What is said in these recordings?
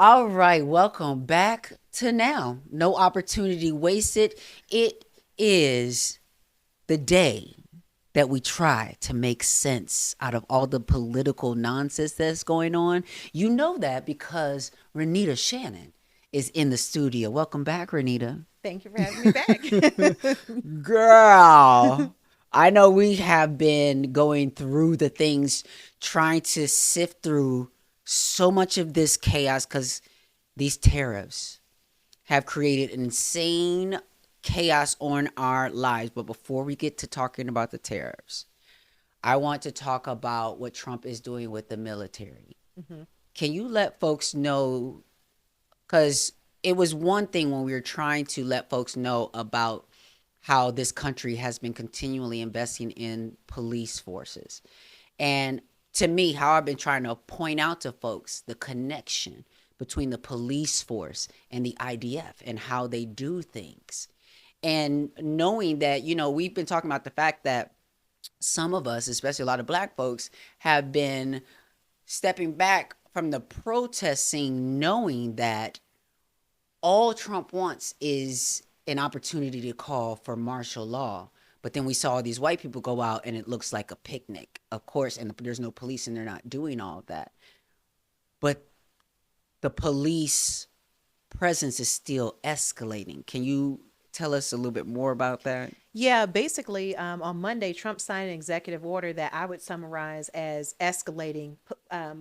All right, welcome back to now. No opportunity wasted. It is the day that we try to make sense out of all the political nonsense that's going on. You know that because Reita Shannon is in the studio. Welcome back, Renita. Thank you for having me back. Girl, I know we have been going through the things, trying to sift through so much of this chaos because these tariffs have created insane chaos on our lives. But before we get to talking about the tariffs, I want to talk about what Trump is doing with the military. Mhm. Can you let folks know? Because it was one thing when we were trying to let folks know about how this country has been continually investing in police forces. And to me, how I've been trying to point out to folks the connection between the police force and the IDF and how they do things. And knowing that, we've been talking about the fact that some of us, especially a lot of black folks, have been stepping back from the protesting, knowing that all Trump wants is an opportunity to call for martial law. But then we saw these white people go out and it looks like a picnic, of course, and there's no police and they're not doing all of that. But the police presence is still escalating. Can you tell us a little bit more about that? Yeah, basically, on Monday, Trump signed an executive order that I would summarize as escalating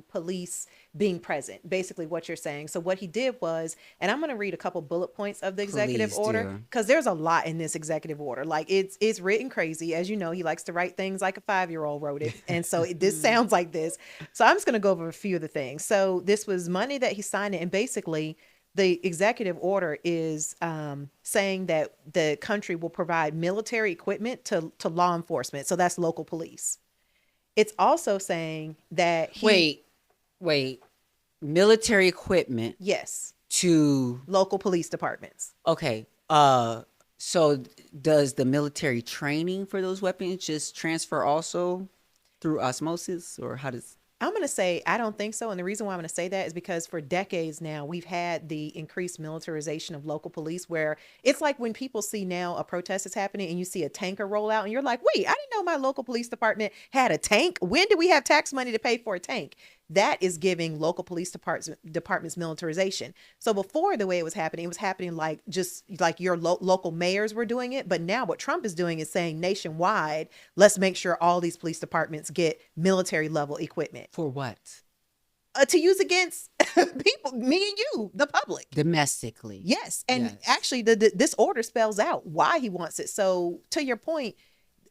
police being present. Basically, what you're saying. So, what he did was, and I'm going to read a couple bullet points of the executive Please order do. because there's a lot in this executive order. Like it's written crazy, as you know. He likes to write things like a 5-year-old wrote it, and so this sounds like this. So, I'm just going to go over a few of the things. So, this was Monday that he signed it, and basically the executive order is saying that the country will provide military equipment to law enforcement. So that's local police. It's also saying that Wait, wait. Military equipment yes, to local police departments. okay. So does the military training for those weapons just transfer also through osmosis, or how does? I'm going to say I don't think so. And the reason why I'm going to say that is because for decades now, we've had the increased militarization of local police where it's like when people see now a protest is happening and you see a tanker roll out and you're like, wait, I didn't know my local police department had a tank. When did we have tax money to pay for a tank? That is giving local police departments militarization. So before the way it was happening like just like your local mayors were doing it. But now what Trump is doing is saying nationwide, let's make sure all these police departments get military level equipment For what? to use against people, me and you, the public. Domestically. Yes. And Yes. actually, this order spells out why he wants it. So, to your point,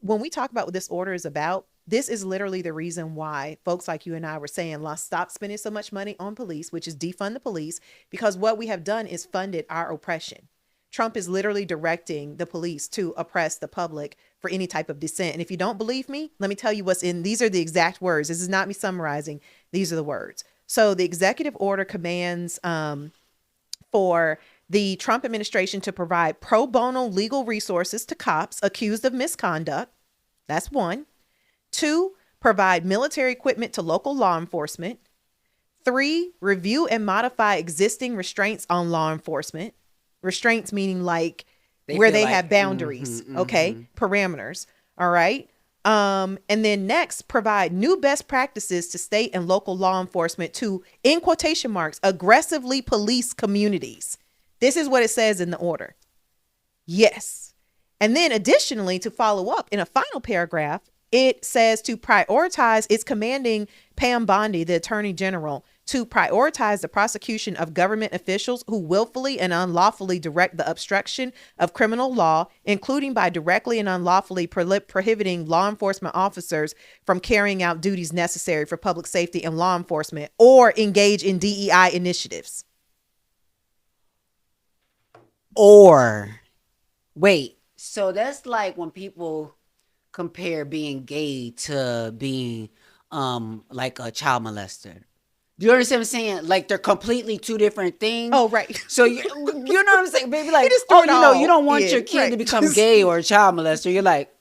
when we talk about what this order is about, this is literally the reason why folks like you and I were saying, let's stop spending so much money on police, which is defund the police, because what we have done is funded our oppression. Trump is literally directing the police to oppress the public for any type of dissent. And if you don't believe me, let me tell you what's in. These are the exact words. This is not me summarizing. These are the words. So the executive order commands for the Trump administration to provide pro bono legal resources to cops accused of misconduct. That's one. Two, provide military equipment to local law enforcement. Three, review and modify existing restraints on law enforcement. Restraints meaning like They where feel they like have boundaries, okay, parameters. All right. And then next, provide new best practices to state and local law enforcement to, in quotation marks, aggressively police communities. This is what it says in the order. Yes. And then additionally, to follow up in a final paragraph, it says to prioritize, it's commanding Pam Bondi, the attorney general, to prioritize the prosecution of government officials who willfully and unlawfully direct the obstruction of criminal law, including by directly and unlawfully prohibiting law enforcement officers from carrying out duties necessary for public safety and law enforcement or engage in DEI initiatives. or wait. So that's like when people compare being gay to being like a child molester. Do you understand what I'm saying? Like they're completely two different things. Oh, right. So you know what I'm saying? Baby, He like, just threw oh, it you all don't want your in. kid to Right. become gay or a child molester. You're like,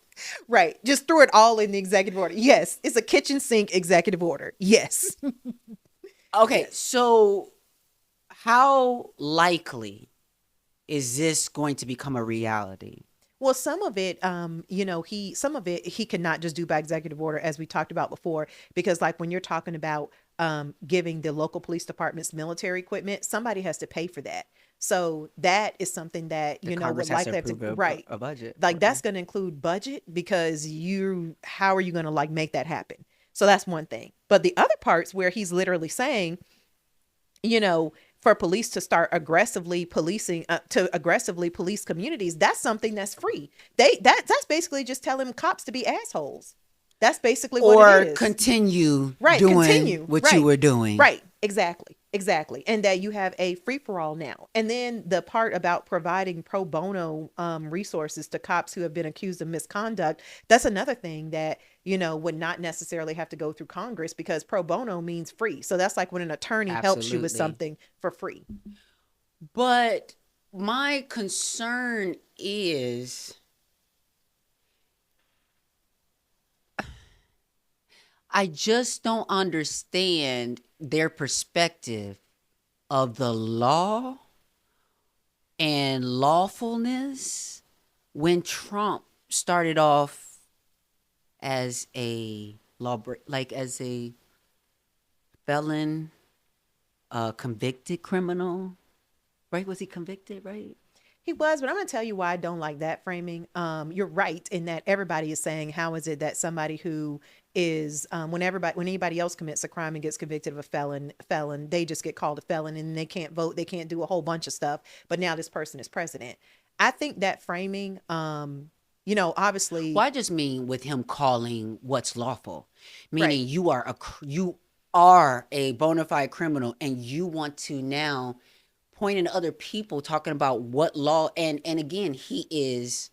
Right. Just threw it all in the executive order. Yes. It's a kitchen sink executive order. Yes. okay, Yes. so how likely is this going to become a reality? Well, some of it, some of it he cannot just do by executive order, as we talked about before, because like when you're talking about giving the local police departments military equipment, somebody has to pay for that. So that is something that The would Congress has to likely have to approve right. a budget. Like Okay. that's going to include budget because how are you going to like make that happen? So that's one thing. But the other parts where he's literally saying, for police to start aggressively policing to aggressively police communities, that's something that's free. That's basically just telling cops to be assholes. That's basically what Or it is. continue Right, doing continue. what you were doing. Right, exactly. And that you have a free for all now. And then the part about providing pro bono resources to cops who have been accused of misconduct, that's another thing that, would not necessarily have to go through Congress because pro bono means free. So that's like when an attorney helps you with Absolutely. something for free. But my concern is I just don't understand their perspective of the law and lawfulness when Trump started off as a as a felon, convicted criminal, right? Was he convicted, right? He was, but I'm going to tell you why I don't like that framing. You're right in that everybody is saying, how is it that somebody who is when anybody else commits a crime and gets convicted of a felon, they just get called a felon and they can't vote, they can't do a whole bunch of stuff. But now this person is president. I think that framing, obviously. Well, I just mean with him calling what's lawful, meaning Right. you are a bona fide criminal, and you want to now pointing to other people talking about what law, and again he is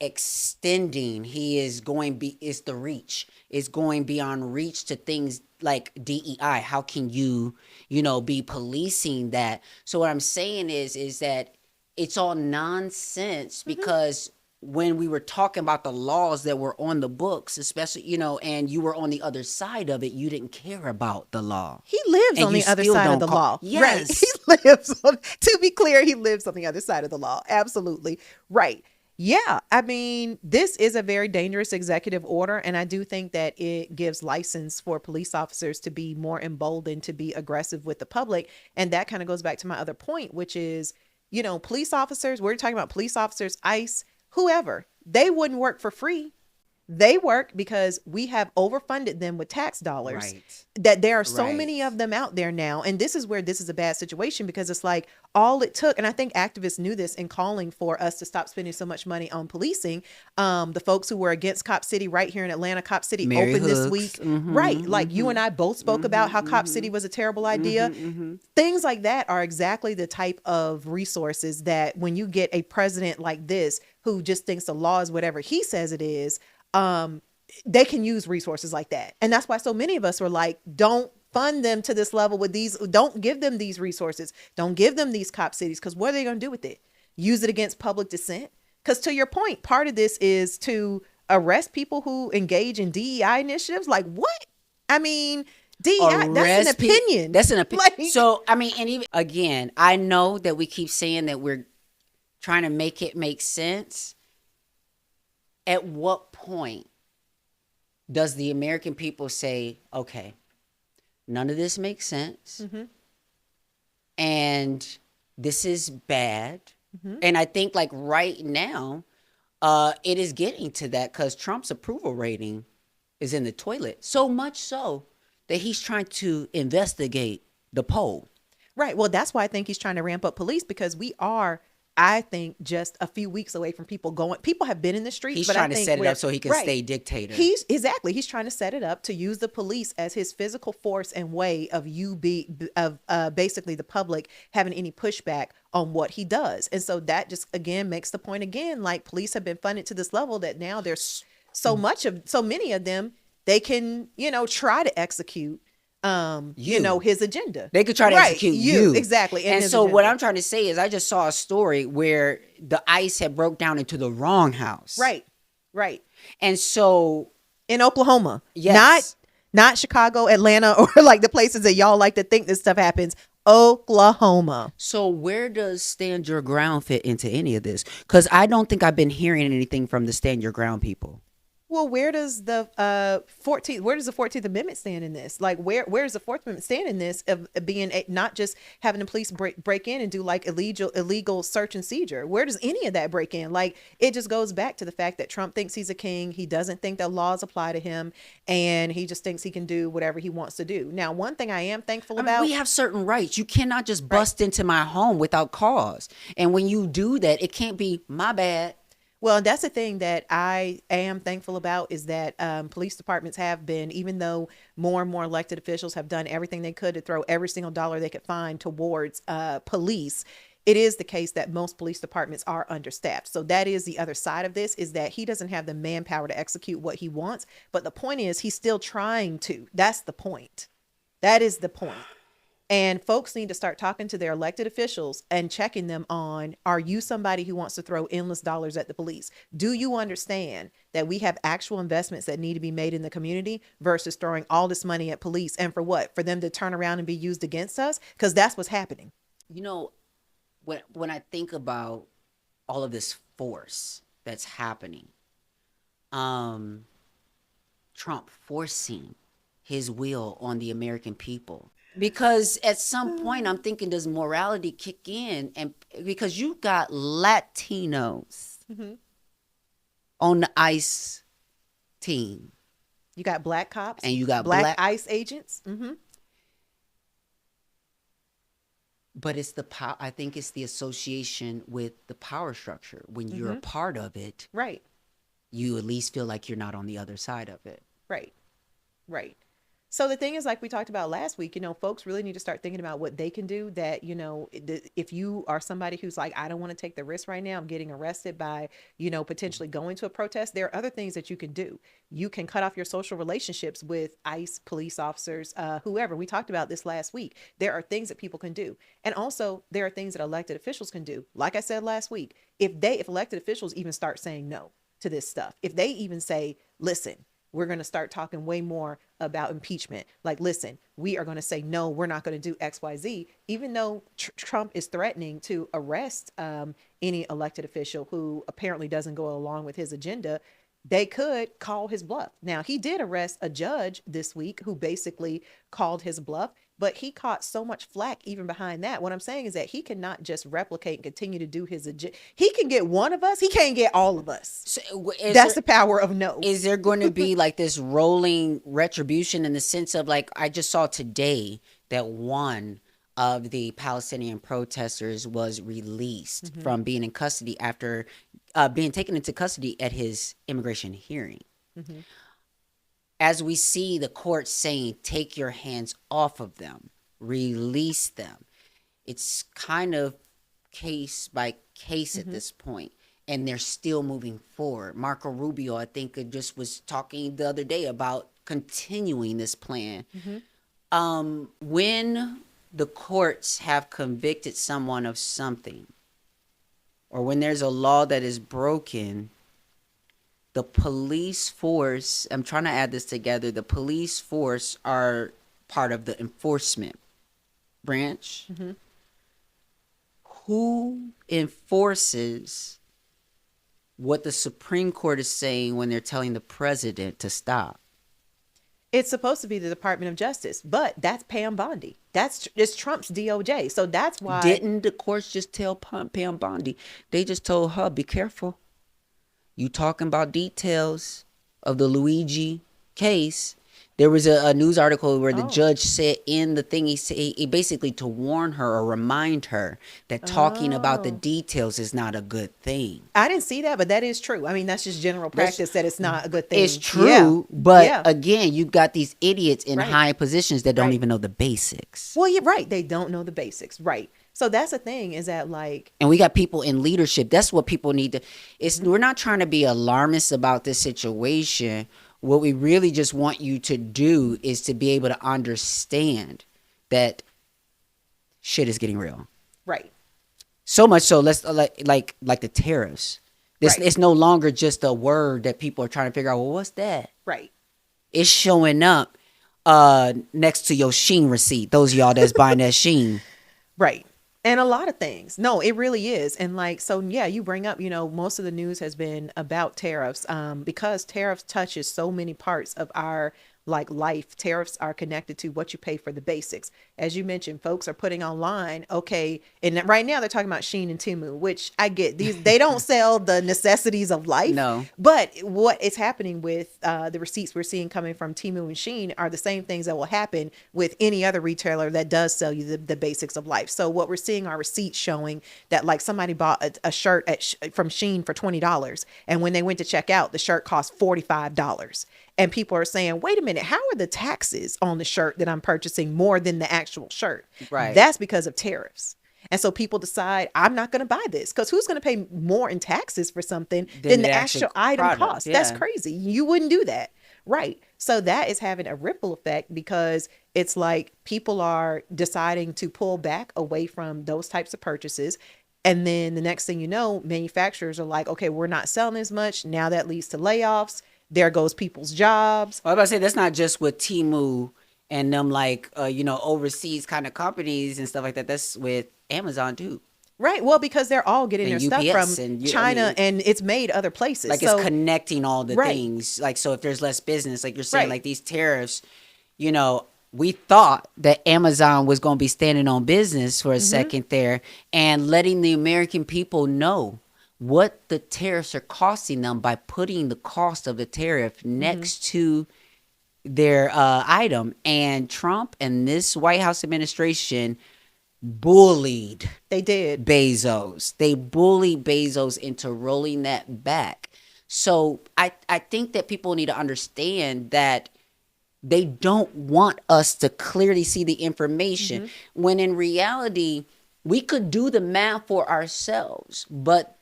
extending, he is it's the reach, it's going beyond reach to things like DEI. How can you be policing that? So what I'm saying is that it's all nonsense because when we were talking about the laws that were on the books, especially, and you were on the other side of it, you didn't care about the law. He lives And on you the other still side of don't the call- law. Yes. Right. He lives on, to be clear, he lives on the other side of the law. Absolutely. Right. Yeah. I mean, this is a very dangerous executive order. And I do think that it gives license for police officers to be more emboldened to be aggressive with the public. And that kind of goes back to my other point, which is, police officers, we're talking about police officers, ICE, whoever, they wouldn't work for free. They work because we have overfunded them with tax dollars. Right. That there are so Right. many of them out there now. And this is where this is a bad situation because it's like all it took, and I think activists knew this in calling for us to stop spending so much money on policing. The folks who were against Cop City right here in Atlanta, Cop City Mary opened this Hooks. week. Mhm, Right. Like you and I both spoke about how Cop City was a terrible idea. Things like that are exactly the type of resources that when you get a president like this who just thinks the law is whatever he says it is, they can use resources like that. And that's why so many of us were like, don't fund them to this level with these, don't give them these resources. Don't give them these cop cities. Because what are they going to do with it? Use it against public dissent? Because to your point, part of this is to arrest people who engage in DEI initiatives. Like what? I mean, DEI, that's an opinion. That's an opinion. Like, So, I mean, and even again, I know that we keep saying that we're trying to make it make sense. At what point does the American people say, okay, none of this makes sense, and this is bad? And I think like right now, it is getting to that because Trump's approval rating is in the toilet. So much so that he's trying to investigate the poll. right. Well, that's why I think he's trying to ramp up police because we are, I think, just a few weeks away from people have been in the streets. He's but trying I to think set it up so he can right. stay dictator. He's trying to set it up to use the police as his physical force and way of basically the public having any pushback on what he does. And so that just again makes the point again, like police have been funded to this level that now there's so many of them, they can, try to execute his agenda. They could try to execute you. Exactly. And so what I'm trying to say is I just saw a story where the ICE had broke down into the wrong house. Right. And so In Oklahoma. Yes. Not Chicago, Atlanta, or like the places that y'all like to think this stuff happens. Oklahoma. So where does stand your ground fit into any of this? Because I don't think I've been hearing anything from the stand your ground people. Well, where does the 14th where does the 14th Amendment stand in this? Like where's the Fourth Amendment stand in this of being not just having the police break in and do like illegal search and seizure? Where does any of that break in? Like it just goes back to the fact that Trump thinks he's a king. He doesn't think that laws apply to him, and he just thinks he can do whatever he wants to do. Now, one thing I am thankful about, we have certain rights. You cannot just bust into my home without cause. And when you do that, it can't be my bad. well, that's the thing that I am thankful about is that police departments have been, even though more and more elected officials have done everything they could to throw every single dollar they could find towards police. It is the case that most police departments are understaffed. So that is the other side of this, is that he doesn't have the manpower to execute what he wants. But the point is he's still trying to. That's the point. That is the point. And folks need to start talking to their elected officials and checking them on, are you somebody who wants to throw endless dollars at the police? Do you understand that we have actual investments that need to be made in the community versus throwing all this money at police? And for what? For them to turn around and be used against us? Because that's what's happening. You know, when I think about all of this force that's happening, Trump forcing his will on the American people. Because at some point I'm thinking, does morality kick in? And because you got Latinos on the ICE team. You got black cops. And you got black ICE agents. But it's the power. I think it's the association with the power structure. When you're a part of it, right, you at least feel like you're not on the other side of it. Right. So the thing is, like we talked about last week, folks really need to start thinking about what they can do. That, if you are somebody who's like, I don't want to take the risk right now, I'm getting arrested by, potentially going to a protest. There are other things that you can do. You can cut off your social relationships with ICE, police officers, whoever. We talked about this last week. There are things that people can do. And also there are things that elected officials can do. Like I said last week, if elected officials even start saying no to this stuff, if they even say, listen, we're going to start talking way more about impeachment. Like, listen, we are going to say, no, we're not going to do X, Y, Z, even though Trump is threatening to arrest any elected official who apparently doesn't go along with his agenda. They could call his bluff. Now, he did arrest a judge this week who basically called his bluff, but he caught so much flack even behind that. What I'm saying is that he cannot just replicate and continue to do his agenda. He can get one of us. He can't get all of us. So that's the power of no. Is there going to be like this rolling retribution in the sense of, like, I just saw today that one of the Palestinian protesters was released from being in custody after being taken into custody at his immigration hearing. As we see the court saying, take your hands off of them, release them. It's kind of case by case at this point, and they're still moving forward. Marco Rubio, I think, just was talking the other day about continuing this plan. When the courts have convicted someone of something, or when there's a law that is broken, the police force, I'm trying to add this together, the police force are part of the enforcement branch. Who enforces what the Supreme Court is saying when they're telling the president to stop? It's supposed to be the Department of Justice, but that's Pam Bondi. It's Trump's DOJ. So that's why. Didn't the courts just tell Pam Bondi? They just told her, be careful. You talking about details of the Luigi case. There was a news article where the judge said in the thing, he basically to warn her or remind her that talking about the details is not a good thing. I didn't see that, but that is true. I mean, that's just general practice that it's not a good thing. It's true, but again, you've got these idiots in high positions that don't even know the basics. Well, you're right. They don't know the basics. Right. So that's the thing, is that, like, and we got people in leadership. That's what people need to, we're not trying to be alarmist about this situation. What we really just want you to do is to be able to understand that shit is getting real. Right. So much so, let's like the tariffs. It's no longer just a word that people are trying to figure out, well, what's that? Right. It's showing up next to your Sheen receipt. Those of y'all that's buying that Sheen. Right. And a lot of things. No, it really is. And like, so yeah, you bring up, most of the news has been about tariffs, because tariffs touches so many parts of our like life. Tariffs are connected to what you pay for the basics. As you mentioned, folks are putting online, okay, and right now they're talking about Shein and Temu, which I get. These they don't sell the necessities of life, No. but what is happening with the receipts we're seeing coming from Temu and Shein are the same things that will happen with any other retailer that does sell you the basics of life. So what we're seeing are receipts showing that like somebody bought a shirt from Shein for $20, and when they went to check out, the shirt cost $45. And people are saying, wait a minute, how are the taxes on the shirt that I'm purchasing more than the actual shirt? Right. That's because of tariffs. And so people decide, I'm not going to buy this, because who's going to pay more in taxes for something than the actual item product, cost? That's crazy. You wouldn't do that. Right. So that is having a ripple effect, because it's like people are deciding to pull back away from those types of purchases. And then the next thing you know, manufacturers are like, okay, we're not selling as much. Now that leads to layoffs. There goes people's jobs. Well, I was about to say that's not just with Temu and them like overseas kind of companies and stuff like that. That's with Amazon too. Right. Well, because they're all getting And their stuff UPS from and China, and it's made other places. Like so it's connecting all the Right. things. Like so if there's less business, like you're saying, Right. like these tariffs, we thought that Amazon was going to be standing on business for a second there and letting the American people know what the tariffs are costing them by putting the cost of the tariff next to their item. And Trump and this White House administration bullied They did. Bezos. They bullied Bezos into rolling that back. So I think that people need to understand that they don't want us to clearly see the information when in reality we could do the math for ourselves. But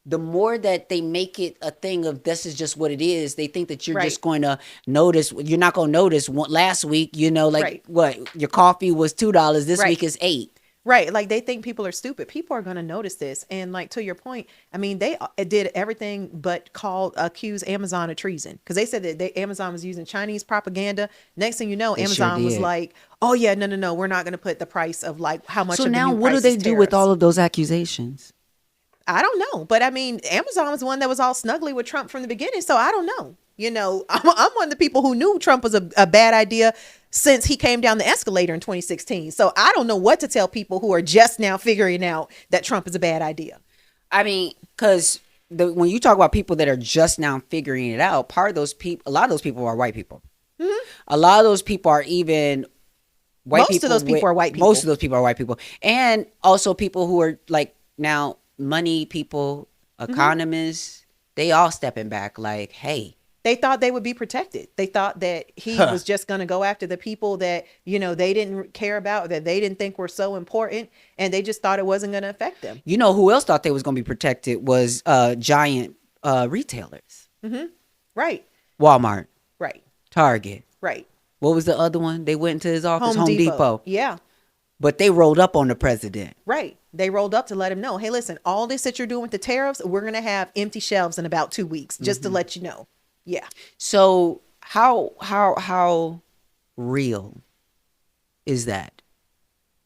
the more that they make it a thing of this is just what it is, they think that you're just going to notice. You're not going to notice. Last week, what your coffee was $2. This week is $8. Right. Like they think people are stupid. People are going to notice this. And like to your point, I mean, they did everything but accuse Amazon of treason, because they said that Amazon was using Chinese propaganda. Next thing you know, Amazon was like, oh yeah, no, we're not going to put the price of like how much. So of the now new what do price they is do tariffs. with all of those accusations? I don't know. But I mean, Amazon was the one that was all snuggly with Trump from the beginning. So I don't know. I'm one of the people who knew Trump was a bad idea since he came down the escalator in 2016. So I don't know what to tell people who are just now figuring out that Trump is a bad idea. I mean, because when you talk about people that are just now figuring it out, a lot of those people are white people. A lot of those people are even white people. Most of those people are white people. Most of those people are white people. And also people who are like now money people, economists, they all stepping back like, hey. They thought they would be protected. They thought that he was just going to go after the people that, they didn't care about, that they didn't think were so important. And they just thought it wasn't going to affect them. You know who else thought they was going to be protected was giant retailers. Right. Walmart. Right. Target. Right. What was the other one? They went into his office, Home Depot. Yeah. But they rolled up on the president. Right. They rolled up to let him know, hey, listen, all this that you're doing with the tariffs, we're going to have empty shelves in about 2 weeks, just to let you know. Yeah. So how real is that?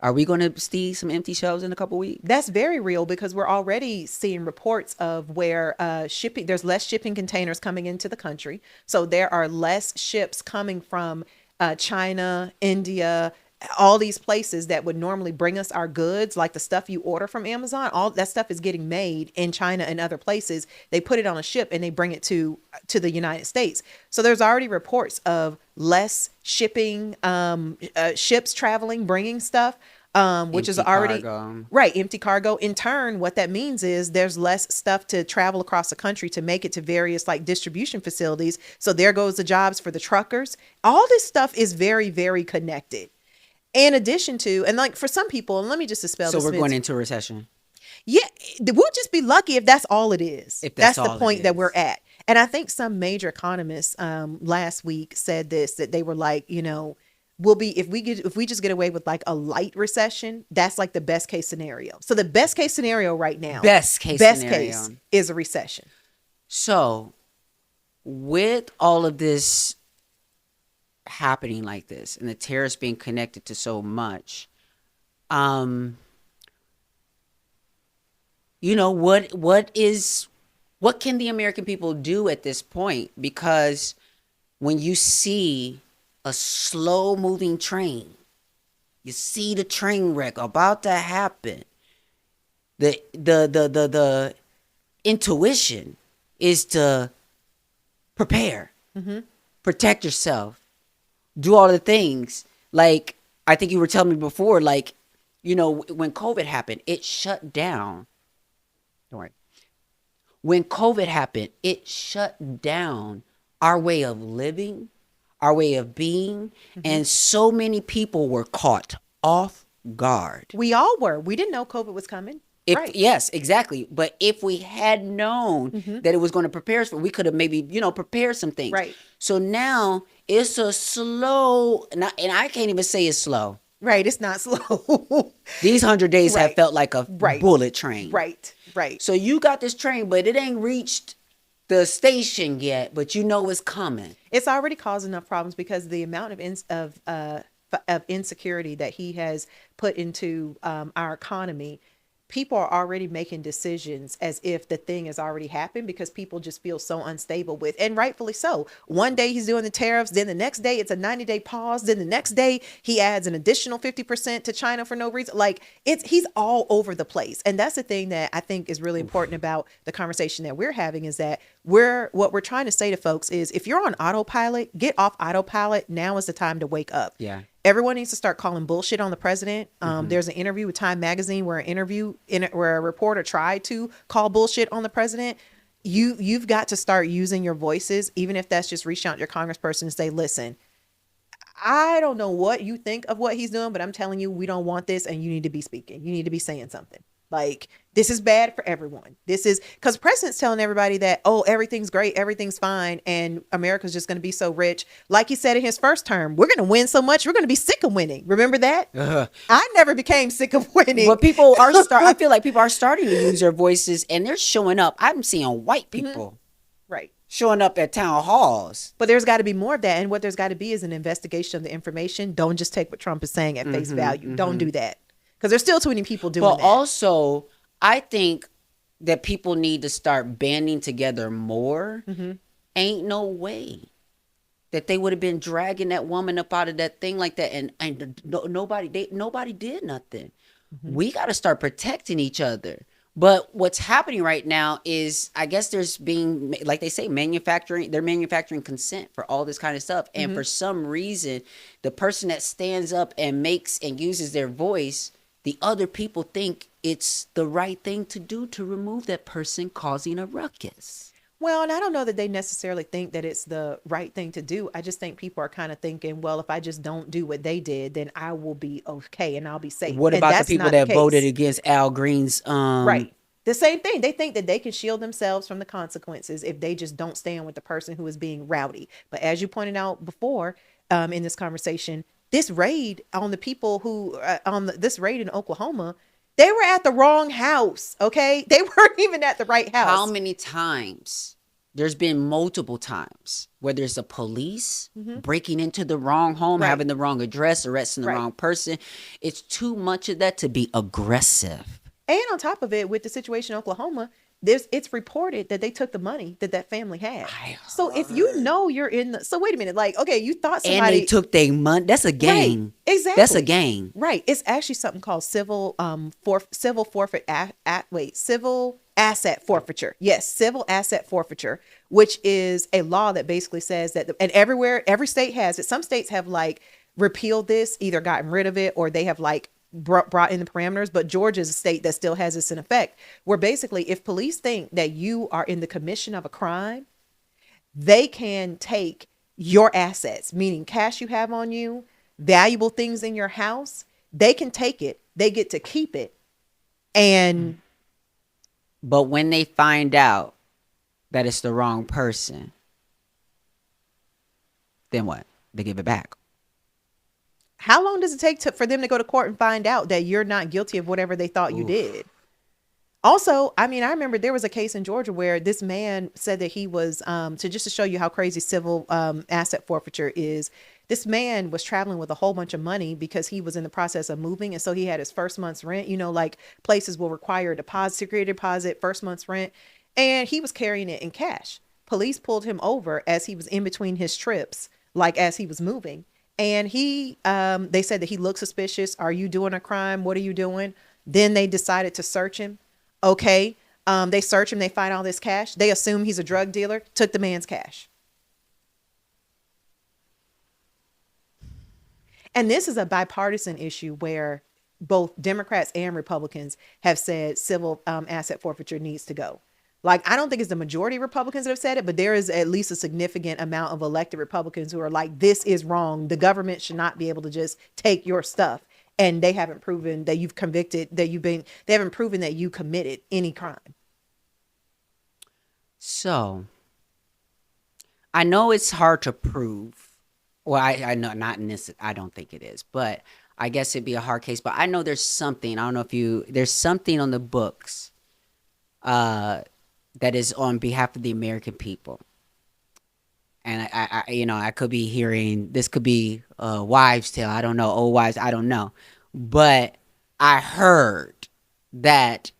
Are we going to see some empty shelves in a couple weeks? That's very real, because we're already seeing reports of where there's less shipping containers coming into the country. So there are less ships coming from China, India, all these places that would normally bring us our goods, like the stuff you order from Amazon. All that stuff is getting made in China and other places. They put it on a ship and they bring it to the United States. So there's already reports of less shipping, ships traveling, bringing stuff, which is already empty cargo. In turn, what that means is there's less stuff to travel across the country to make it to various like distribution facilities. So there goes the jobs for the truckers. All this stuff is very, very connected. In addition to, and like for some people, and let me just dispel this. So we're going into a recession. Yeah, we'll just be lucky if that's all it is. If that's the point that we're at. And I think some major economists last week said that they were like, we'll be if we just get away with like a light recession, that's like the best case scenario. So the best case scenario right now, best case is a recession. So with all of this happening like this and the tariffs being connected to so much, um, what can the American people do at this point? Because when you see a slow moving train, you see the train wreck about to happen. The intuition is to prepare, protect yourself, do all the things. Like I think you were telling me before, like when COVID happened, it shut down. Don't worry. When COVID happened, it shut down our way of living, our way of being, and so many people were caught off guard. We all were. We didn't know COVID was coming. Right. Yes, exactly. But if we had known that it was going to prepare us for, we could have maybe, prepared some things. Right. So now it's a slow, and I can't even say it's slow. Right. It's not slow. These 100 days have felt like a bullet train. Right. Right. So you got this train, but it ain't reached the station yet, but you know it's coming. It's already caused enough problems because the amount of insecurity that he has put into our economy. People are already making decisions as if the thing has already happened because people just feel so unstable with, and rightfully so. One day he's doing the tariffs, then the next day it's a 90-day pause, then the next day he adds an additional 50% to China for no reason. Like he's all over the place. And that's the thing that I think is really important about the conversation that we're having is that what we're trying to say to folks is if you're on autopilot, get off autopilot. Now is the time to wake up. Yeah. Everyone needs to start calling bullshit on the president. There's an interview with Time Magazine where a reporter tried to call bullshit on the president. You've got to start using your voices, even if that's just reach out to your congressperson and say, listen, I don't know what you think of what he's doing, but I'm telling you, we don't want this. And you need to be speaking. You need to be saying something. Like, this is bad for everyone. This is because the president's telling everybody that, oh, everything's great, everything's fine, and America's just going to be so rich. Like he said in his first term, we're going to win so much, we're going to be sick of winning. Remember that? I never became sick of winning. But I feel like people are starting to use their voices, and they're showing up. I'm seeing white people. Right. Showing up at town halls. But there's got to be more of that. And what there's got to be is an investigation of the information. Don't just take what Trump is saying at face value. Don't do that. Because there's still too many people doing that. But also, I think that people need to start banding together more. Ain't no way that they would have been dragging that woman up out of that thing like that. And nobody did nothing. We got to start protecting each other. But what's happening right now is, I guess there's being, like they say, they're manufacturing consent for all this kind of stuff. And for some reason, the person that stands up and makes and uses their voice, the other people think it's the right thing to do to remove that person causing a ruckus. Well, and I don't know that they necessarily think that it's the right thing to do. I just think people are kind of thinking, well, if I just don't do what they did, then I will be okay and I'll be safe. What about the people that voted against Al Green's? Right. The same thing. They think that they can shield themselves from the consequences if they just don't stand with the person who is being rowdy. But as you pointed out before in this conversation, this raid on the people who this raid in Oklahoma, they were at the wrong house. Okay. They weren't even at the right house. How many times? There's been multiple times where there's a police breaking into the wrong home, having the wrong address, arresting the wrong person. It's too much of that to be aggressive. And on top of it, with the situation in Oklahoma, it's reported that they took the money that family had. So if you know you're so wait a minute, like, okay, you thought somebody. And they took their money. That's a game. Right, exactly. That's a game. Right. It's actually something called civil asset forfeiture. Yes, civil asset forfeiture, which is a law that basically says that, and every state has it. Some states have like repealed this, either gotten rid of it, or they have like brought in the parameters. But Georgia's a state that still has this in effect, where basically if police think that you are in the commission of a crime, they can take your assets, meaning cash you have on you, valuable things in your house. They can take it. They get to keep it. But when they find out that it's the wrong person, then what? They give it back. How long does it take for them to go to court and find out that you're not guilty of whatever they thought you did? Also, I mean, I remember there was a case in Georgia where this man said that he was, to show you how crazy civil asset forfeiture is, This man was traveling with a whole bunch of money because he was in the process of moving. And so he had his first month's rent. You know, like places will require a deposit, security deposit, first month's rent. And he was carrying it in cash. Police pulled him over as he was in between his trips, like as he was moving. And they said that he looked suspicious. Are you doing a crime? What are you doing? Then they decided to search him. Okay. They search him. They find all this cash. They assume he's a drug dealer, took the man's cash. And this is a bipartisan issue where both Democrats and Republicans have said civil asset forfeiture needs to go. Like, I don't think it's the majority of Republicans that have said it, but there is at least a significant amount of elected Republicans who are like, this is wrong. The government should not be able to just take your stuff. And they haven't proven that you've convicted, they haven't proven that you committed any crime. So I know it's hard to prove. Well, I know not in this. I don't think it is, but I guess it'd be a hard case. But I know there's something. I don't know if there's something on the books, that is on behalf of the American people. And I could be hearing this could be a wives' tale. I don't know, old wives. I don't know, but I heard that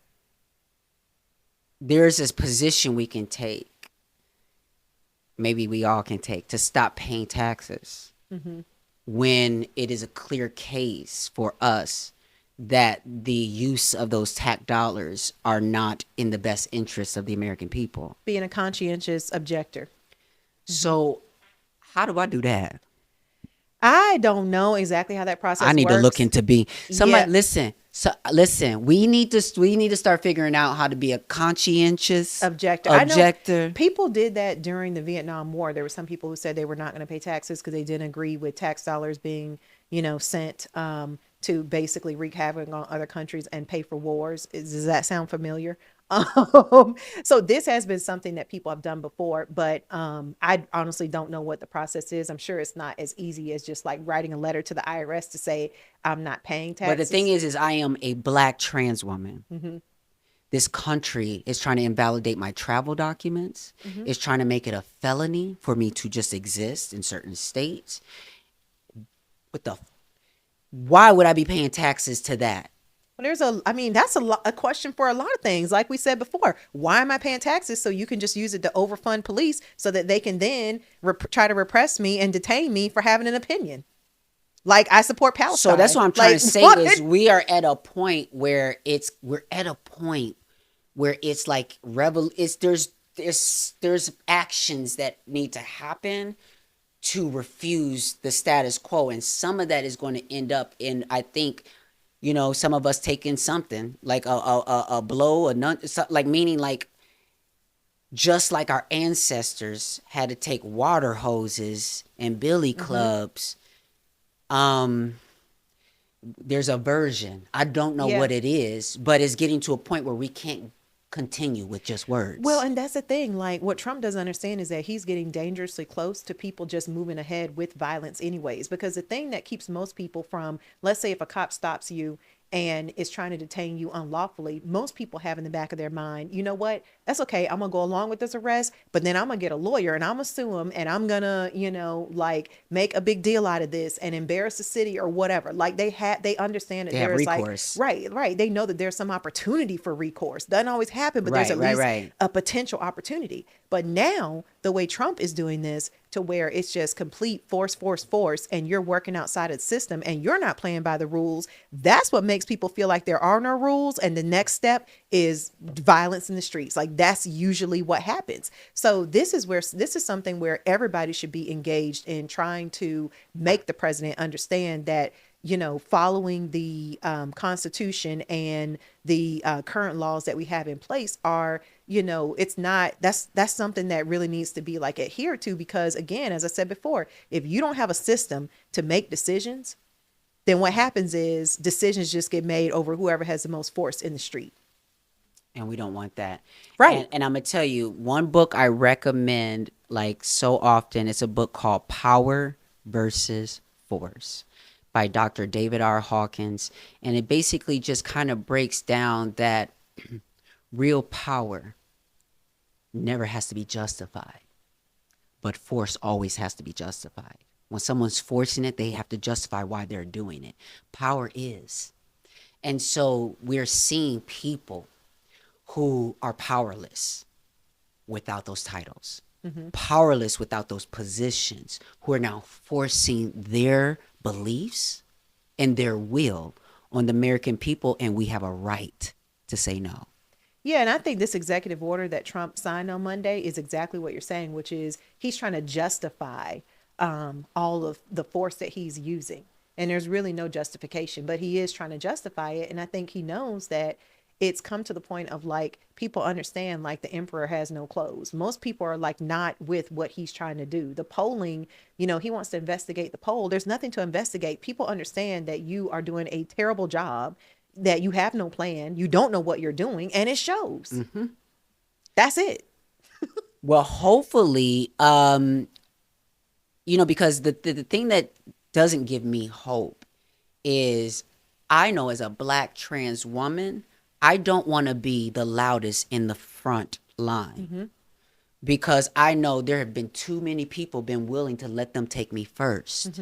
there's this position we can take. Maybe we all can take to stop paying taxes when it is a clear case for us that the use of those tax dollars are not in the best interests of the American people. Being a conscientious objector. So how do I do that? I don't know exactly how that process works. I need to look into being somebody. Yeah. Listen. So listen, we need to start figuring out how to be a conscientious objector. I know people did that during the Vietnam War. There were some people who said they were not going to pay taxes because they didn't agree with tax dollars being, sent to basically wreak havoc on other countries and pay for wars. Does that sound familiar? So this has been something that people have done before, but I honestly don't know what the process is. I'm sure it's not as easy as just like writing a letter to the IRS to say I'm not paying taxes. But the thing is I am a black trans woman. This country is trying to invalidate my travel documents. It's trying to make it a felony for me to just exist in certain states. Why would I be paying taxes to that? Well, that's a question for a lot of things. Like we said before, why am I paying taxes? So you can just use it to overfund police so that they can then try to repress me and detain me for having an opinion. Like, I support Palestine. So that's what I'm trying to say is we are at a point where it's like there's actions that need to happen to refuse the status quo, and some of that is going to end up in, I think, some of us taking something like a blow, like meaning like just like our ancestors had to take water hoses and billy clubs. There's a version. I don't know what it is, but it's getting to a point where we can't continue with just words. Well, and that's the thing. Like, what Trump doesn't understand is that he's getting dangerously close to people just moving ahead with violence anyways. Because the thing that keeps most people from, let's say if a cop stops you and is trying to detain you unlawfully, most people have in the back of their mind, you know what, that's okay, I'm gonna go along with this arrest, but then I'm gonna get a lawyer and I'm gonna sue him and I'm gonna, like make a big deal out of this and embarrass the city or whatever. Like they understand that there's recourse. Right. They know that there's some opportunity for recourse. Doesn't always happen, but there's at least a potential opportunity. But now the way Trump is doing this, to where it's just complete force, and you're working outside of the system and you're not playing by the rules. That's what makes people feel like there are no rules. And the next step is violence in the streets. Like, that's usually what happens. So this is something where everybody should be engaged in trying to make the president understand that, following the Constitution and the current laws that we have in place are, it's not, that's something that really needs to be like adhered to, because again, as I said before, if you don't have a system to make decisions, then what happens is decisions just get made over whoever has the most force in the street. And we don't want that. Right. And I'm going to tell you, one book I recommend like so often, it's a book called Power versus Force by Dr. David R. Hawkins. And it basically just kind of breaks down that real power never has to be justified, but force always has to be justified. When someone's forcing it, they have to justify why they're doing it. Power is. And so we're seeing people who are powerless without those titles, powerless without those positions, who are now forcing their beliefs and their will on the American people, and we have a right to say no. Yeah, and I think this executive order that Trump signed on Monday is exactly what you're saying, which is he's trying to justify all of the force that he's using. And there's really no justification, but he is trying to justify it. And I think he knows that it's come to the point of like people understand like the emperor has no clothes. Most people are like not with what he's trying to do. The polling, he wants to investigate the poll. There's nothing to investigate. People understand that you are doing a terrible job, that you have no plan, you don't know what you're doing, and it shows. That's it. Well, hopefully, because the thing that doesn't give me hope is I know as a Black trans woman, I don't want to be the loudest in the front line because I know there have been too many people been willing to let them take me first.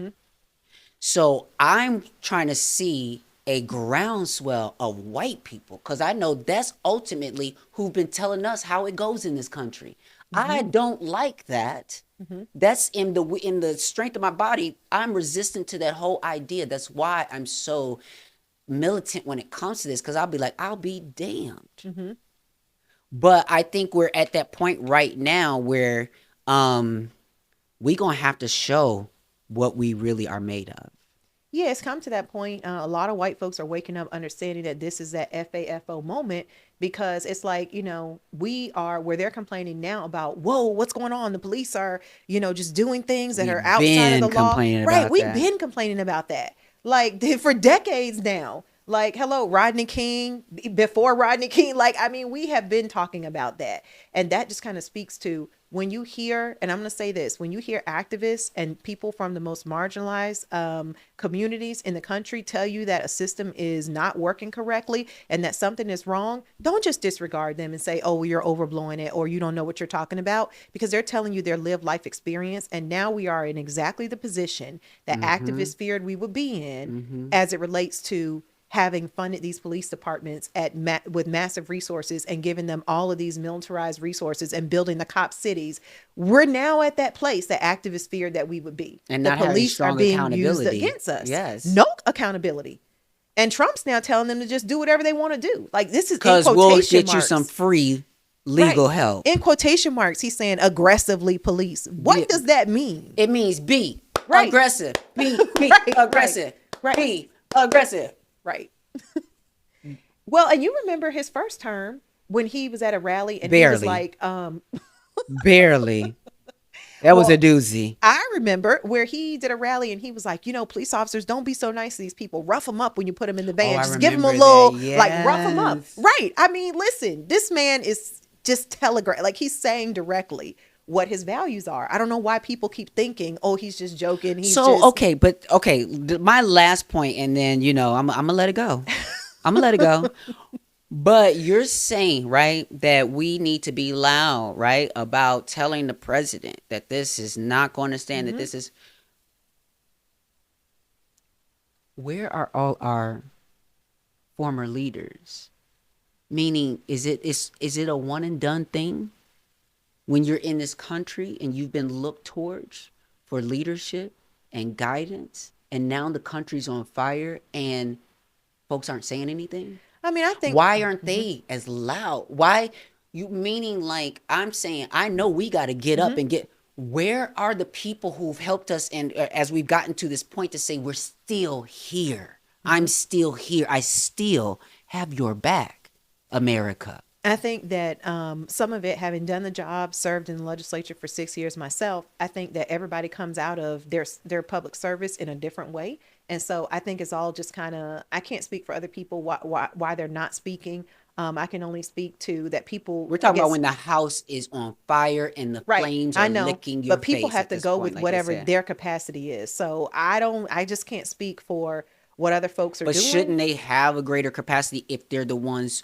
So I'm trying to see a groundswell of white people because I know that's ultimately who've been telling us how it goes in this country. I don't like that. That's in the strength of my body. I'm resistant to that whole idea. That's why I'm so militant when it comes to this, because I'll be like, I'll be damned. But I think we're at that point right now where we gonna have to show what we really are made of. Yeah, it's come to that point. A lot of white folks are waking up understanding that this is that FAFO moment, because it's like, we are where they're complaining now about, whoa, what's going on? The police are, just doing things that We've are outside of the been law. complaining Right. about We've that. been complaining about that like for decades now. Like, hello, Rodney King, before Rodney King. Like, I mean, we have been talking about that. And that just kind of speaks to when you hear, and I'm going to say this, when you hear activists and people from the most marginalized communities in the country tell you that a system is not working correctly and that something is wrong, don't just disregard them and say, oh, well, you're overblowing it or you don't know what you're talking about, because they're telling you their lived life experience. And now we are in exactly the position that activists feared we would be in as it relates to having funded these police departments with massive resources and giving them all of these militarized resources and building the cop cities. We're now at that place that activists feared that we would be. And the not having police strong are being accountability. used against us. Yes. No accountability. And Trump's now telling them to just do whatever they want to do. Like, this is because we'll get you some free legal help. In quotation marks, he's saying aggressively police. What does that mean? It means be aggressive. Be aggressive. Be aggressive. Right. Well, and you remember his first term when he was at a rally and Barely. he was like, Barely. That was a doozy. I remember where he did a rally and he was like, police officers, don't be so nice to these people. Rough them up when you put them in the van. Just give them a little, rough them up. Right. I mean, listen, this man is just telegraph. Like, he's saying directly what his values are. I don't know why people keep thinking, oh, he's just joking. My last point, and then, I'm going to let it go. I'm going to let it go. But you're saying, right, that we need to be loud, right, about telling the president that this is not going to stand, that this is. Where are all our former leaders? Meaning, is it a one and done thing? When you're in this country and you've been looked towards for leadership and guidance, and now the country's on fire and folks aren't saying anything? I mean, I think, why aren't they as loud? Why you meaning like I'm saying, I know we got to get up and get. Where are the people who've helped us? And as we've gotten to this point to say we're still here, I'm still here. I still have your back, America. I think that some of it, having done the job, served in the legislature for 6 years myself, I think that everybody comes out of their public service in a different way. And so I think it's all just kind of, I can't speak for other people why they're not speaking. I can only speak to that people. We're talking about when the house is on fire and the flames are licking your face. But people have to go with whatever their capacity is. So I just can't speak for what other folks are doing. But shouldn't they have a greater capacity if they're the ones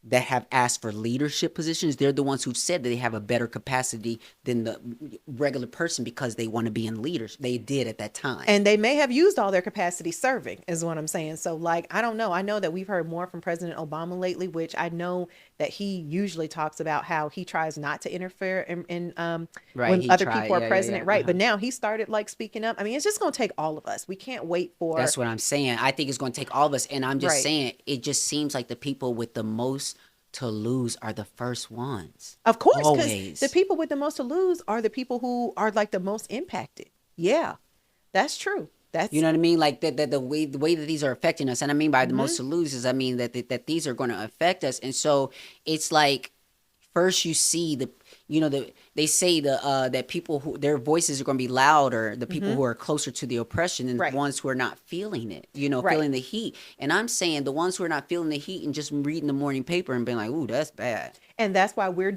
that have asked for leadership positions, they're the ones who've said that they have a better capacity than the regular person because they want to be in leadership. They did at that time. And they may have used all their capacity serving, is what I'm saying. So, like, I don't know. I know that we've heard more from President Obama lately, which I know that he usually talks about how he tries not to interfere in Right, when he other tried. people are Yeah, yeah, president, yeah. right? But now he started like speaking up. I mean, it's just going to take all of us. We can't wait for That's what I'm saying. I think it's going to take all of us. And I'm just right. saying, it just seems like the people with the most to lose are the first ones. Of course, because the Always. people with the most to lose are the people who are like the most impacted. Yeah, that's true. You That's know what I mean? Like the way that these are affecting us. And I mean by the mm-hmm, most to lose is I mean that these are going to affect us. And so it's like first you see they say that people who their voices are going to be louder, the people mm-hmm, who are closer to the oppression than the right, ones who are not feeling it, right. feeling the heat. And I'm saying the ones who are not feeling the heat and just reading the morning paper and being like, ooh, that's bad. And that's why we're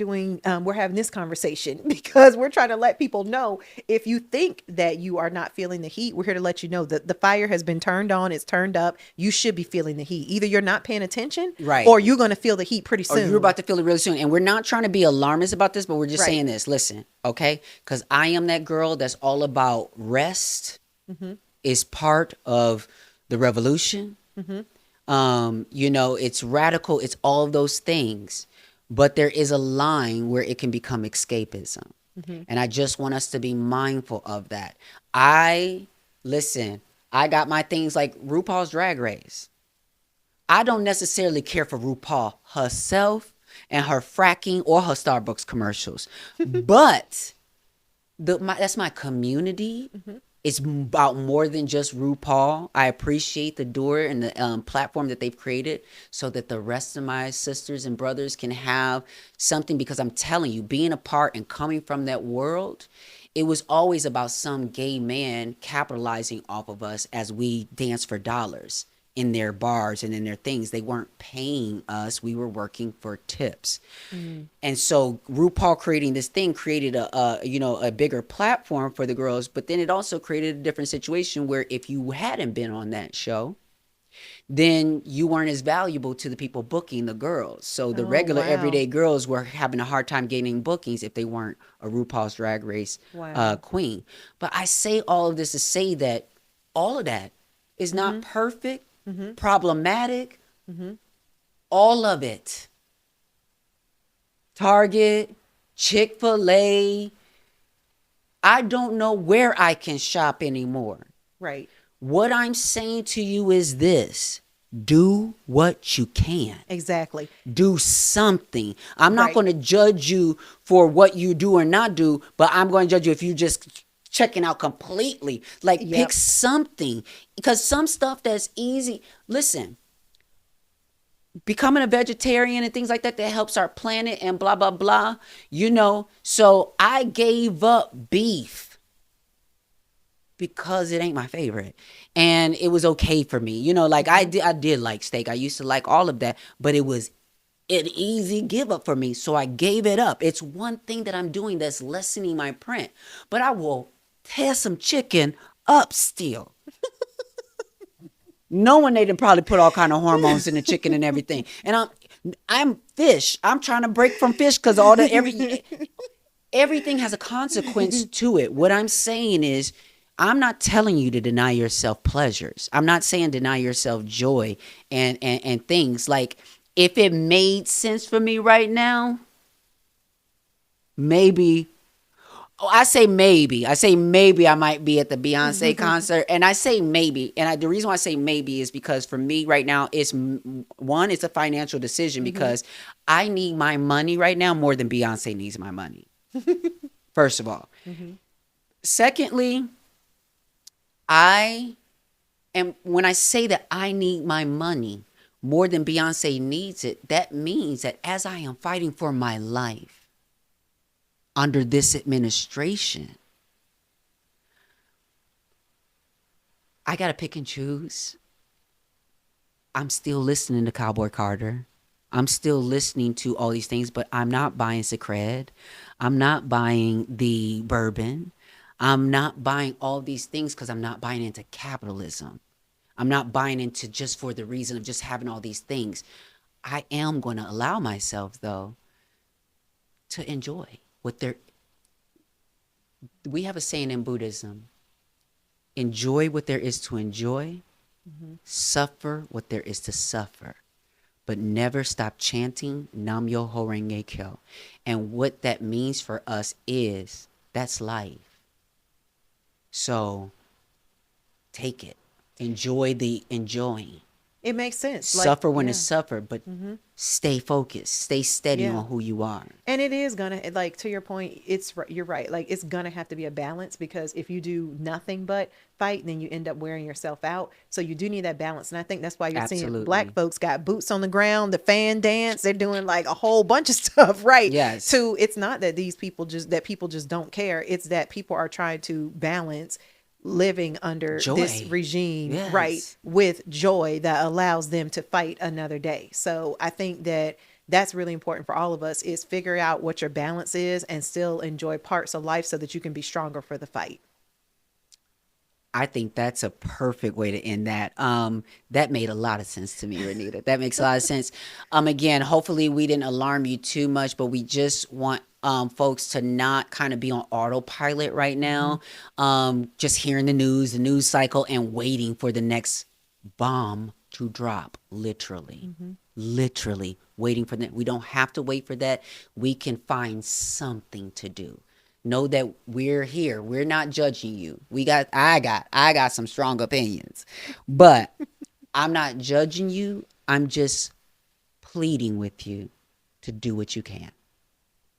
having this conversation because we're trying to let people know if you think that you are not feeling the heat, we're here to let you know that the fire has been turned on, it's turned up. You should be feeling the heat. Either you're not paying attention Right. or you're going to feel the heat pretty Or you're soon. about to feel it really soon. And we're not trying to be alarmist about this, but we're just Right. saying this. Listen, okay? Because I am that girl that's all about rest Mm-hmm. is part of the revolution. Mm-hmm. It's radical, it's all of those things. But there is a line where it can become escapism. Mm-hmm. And I just want us to be mindful of that. Listen, I got my things like RuPaul's Drag Race. I don't necessarily care for RuPaul herself and her fracking or her Starbucks commercials. But that's my community. Mm-hmm. It's about more than just RuPaul. I appreciate the door and the platform that they've created so that the rest of my sisters and brothers can have something. Because I'm telling you, being a part and coming from that world, it was always about some gay man capitalizing off of us as we dance for dollars in their bars and in their things. They weren't paying us. We were working for tips. Mm-hmm. And so RuPaul creating this thing created a bigger platform for the girls, but then it also created a different situation where if you hadn't been on that show, then you weren't as valuable to the people booking the girls. So the Oh, regular wow. everyday girls were having a hard time gaining bookings if they weren't a RuPaul's Drag Race Wow. queen. But I say all of this to say that all of that is Mm-hmm. not perfect, Mm-hmm. problematic, Mm-hmm. all of it. Target, Chick-fil-A. I don't know where I can shop anymore. Right. What I'm saying to you is this. Do what you can. Exactly. Do something. I'm not Right. going to judge you for what you do or not do, but I'm going to judge you if you just checking out completely. Like pick Yep. something because some stuff that's easy. Listen, becoming a vegetarian and things like that helps our planet and blah blah blah, so I gave up beef because it ain't my favorite and it was okay for me, like I did like steak. I used to like all of that, but it was an easy give up for me, so I gave it up. It's one thing that I'm doing that's lessening my print, but I will tear some chicken up still, knowing they done probably put all kind of hormones in the chicken and everything. And I'm fish. I'm trying to break from fish because everything has a consequence to it. What I'm saying is, I'm not telling you to deny yourself pleasures. I'm not saying deny yourself joy and things. Like, if it made sense for me right now, maybe. Oh, I say maybe. I might be at the Beyonce concert, and I say maybe. And the reason why I say maybe is because for me right now, it's a financial decision Mm-hmm. because I need my money right now more than Beyonce needs my money. First of all, Mm-hmm. secondly, when I say that I need my money more than Beyonce needs it, that means that as I am fighting for my life under this administration, I got to pick and choose. I'm still listening to Cowboy Carter. I'm still listening to all these things, but I'm not buying Secret. I'm not buying the bourbon. I'm not buying all these things because I'm not buying into capitalism. I'm not buying into just for the reason of just having all these things. I am going to allow myself, though, to enjoy what there. We have a saying in Buddhism: enjoy what there is to enjoy, suffer what there is to suffer, but never stop chanting Nam Myoho Renge Kyo. And what that means for us is that's life. So take it. Enjoy the enjoying. It makes sense. Suffer when yeah. it's suffered, but stay focused. Stay steady Yeah. on who you are. And it is gonna, like, to your point, you're right. Like, it's gonna have to be a balance, because if you do nothing but fight, then you end up wearing yourself out. So you do need that balance. And I think that's why you're seeing Absolutely. black folks got boots on the ground, the fan dance, they're doing like a whole bunch of stuff, right? Yes. To It's not that people just don't care. It's that people are trying to balance living under this Joy. regime, Yes. right, with joy that allows them to fight another day. So I think that that's really important for all of us, is figure out what your balance is and still enjoy parts of life so that you can be stronger for the fight. I think that's a perfect way to end that. That made a lot of sense to me, Renita. That makes a lot of sense. Again, hopefully we didn't alarm you too much, but we just want folks to not kind of be on autopilot right now. Just hearing the news cycle, and waiting for the next bomb to drop. Literally waiting for that. We don't have to wait for that. We can find something to do. Know that we're here. We're not judging you. I got some strong opinions, but I'm not judging you. I'm just pleading with you to do what you can.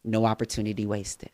No opportunity wasted.